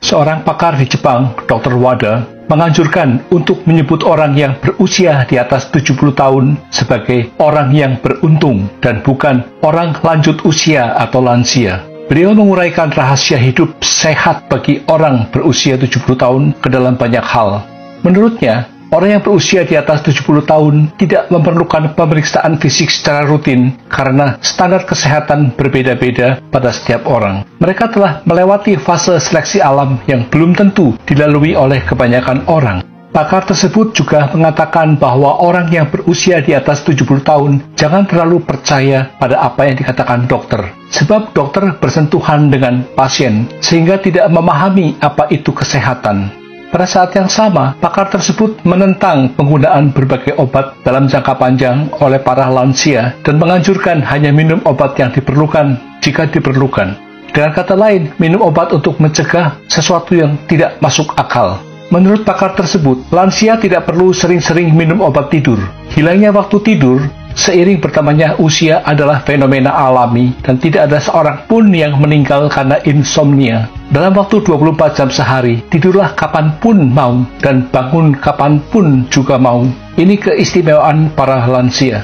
Seorang pakar di Jepang, Dr. Wada, menganjurkan untuk menyebut orang yang berusia di atas 70 tahun sebagai orang yang beruntung dan bukan orang lanjut usia atau lansia. Beliau menguraikan rahasia hidup sehat bagi orang berusia 70 tahun ke dalam banyak hal. Menurutnya, orang yang berusia di atas 70 tahun tidak memerlukan pemeriksaan fisik secara rutin karena standar kesehatan berbeda-beda pada setiap orang. Mereka telah melewati fase seleksi alam yang belum tentu dilalui oleh kebanyakan orang. Pakar tersebut juga mengatakan bahwa orang yang berusia di atas 70 tahun jangan terlalu percaya pada apa yang dikatakan dokter. Sebab dokter bersentuhan dengan pasien sehingga tidak memahami apa itu kesehatan. Pada saat yang sama, pakar tersebut menentang penggunaan berbagai obat dalam jangka panjang oleh para lansia dan menganjurkan hanya minum obat yang diperlukan jika diperlukan. Dengan kata lain, minum obat untuk mencegah sesuatu yang tidak masuk akal. Menurut pakar tersebut, lansia tidak perlu sering-sering minum obat tidur. Hilangnya waktu tidur seiring bertambahnya usia adalah fenomena alami dan tidak ada seorang pun yang meninggal karena insomnia. Dalam waktu 24 jam sehari, tidurlah kapanpun mau dan bangun kapanpun juga mau. Ini keistimewaan para lansia.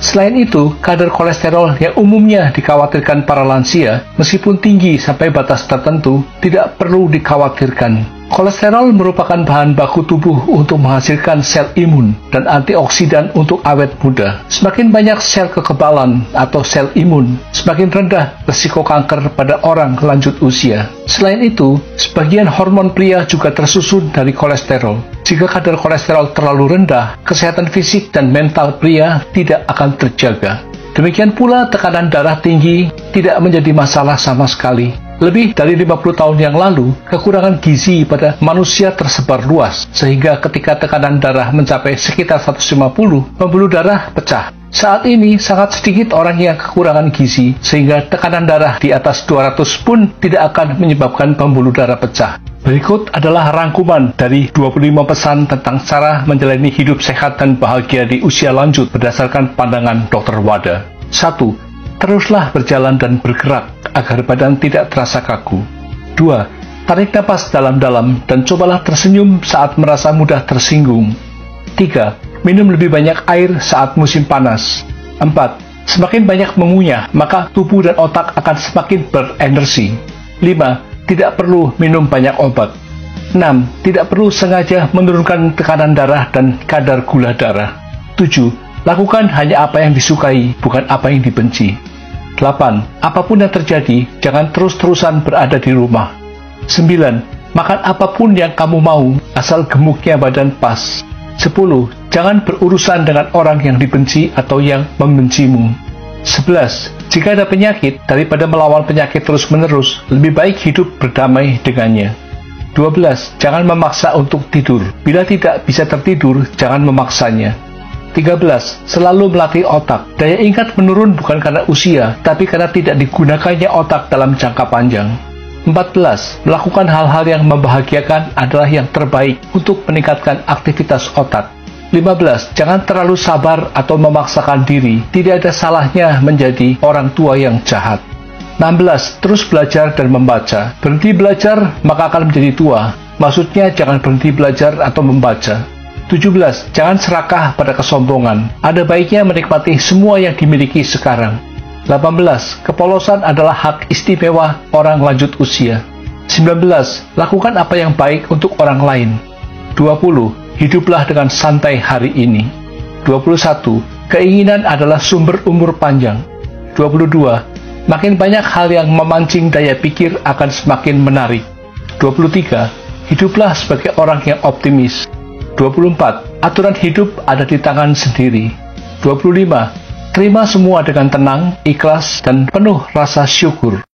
Selain itu, kadar kolesterol yang umumnya dikhawatirkan para lansia, meskipun tinggi sampai batas tertentu, tidak perlu dikhawatirkan. Kolesterol merupakan bahan baku tubuh untuk menghasilkan sel imun dan antioksidan untuk awet muda. Semakin banyak sel kekebalan atau sel imun, semakin rendah risiko kanker pada orang lanjut usia. Selain itu, sebagian hormon pria juga tersusun dari kolesterol. Jika kadar kolesterol terlalu rendah, kesehatan fisik dan mental pria tidak akan terjaga. Demikian pula tekanan darah tinggi tidak menjadi masalah sama sekali. Lebih dari 50 tahun yang lalu, kekurangan gizi pada manusia tersebar luas, sehingga ketika tekanan darah mencapai sekitar 150, pembuluh darah pecah. Saat ini, sangat sedikit orang yang kekurangan gizi, sehingga tekanan darah di atas 200 pun tidak akan menyebabkan pembuluh darah pecah. Berikut adalah rangkuman dari 25 pesan tentang cara menjalani hidup sehat dan bahagia di usia lanjut berdasarkan pandangan Dr. Wada. 1. Teruslah berjalan dan bergerak agar badan tidak terasa kaku. 2. Tarik napas dalam-dalam dan cobalah tersenyum saat merasa mudah tersinggung. 3. Minum lebih banyak air saat musim panas. 4. Semakin banyak mengunyah, maka tubuh dan otak akan semakin berenergi. 5. Tidak perlu minum banyak obat. 6. Tidak perlu sengaja menurunkan tekanan darah dan kadar gula darah. 7. Lakukan hanya apa yang disukai, bukan apa yang dibenci. 8. Apapun yang terjadi, jangan terus-terusan berada di rumah. 9. Makan apapun yang kamu mau, asal gemuknya badan pas. 10. Jangan berurusan dengan orang yang dibenci atau yang membencimu. 11. Jika ada penyakit, daripada melawan penyakit terus-menerus, lebih baik hidup berdamai dengannya. 12. Jangan memaksa untuk tidur. Bila tidak bisa tertidur, jangan memaksanya. 13. Selalu melatih otak. Daya ingat menurun bukan karena usia, tapi karena tidak digunakannya otak dalam jangka panjang. 14. Melakukan hal-hal yang membahagiakan adalah yang terbaik untuk meningkatkan aktivitas otak. 15. Jangan terlalu sabar atau memaksakan diri. Tidak ada salahnya menjadi orang tua yang jahat. 16. Terus belajar dan membaca. Berhenti belajar, maka akan menjadi tua. Maksudnya jangan berhenti belajar atau membaca. 17. Jangan serakah pada kesombongan. Ada baiknya menikmati semua yang dimiliki sekarang. 18. Kepolosan adalah hak istimewa orang lanjut usia. 19. Lakukan apa yang baik untuk orang lain. 20. Hiduplah dengan santai hari ini. 21. Keinginan adalah sumber umur panjang. 22. Makin banyak hal yang memancing daya pikir akan semakin menarik. 23. Hiduplah sebagai orang yang optimis. 24. Aturan hidup ada di tangan sendiri. 25. Terima semua dengan tenang, ikhlas, dan penuh rasa syukur.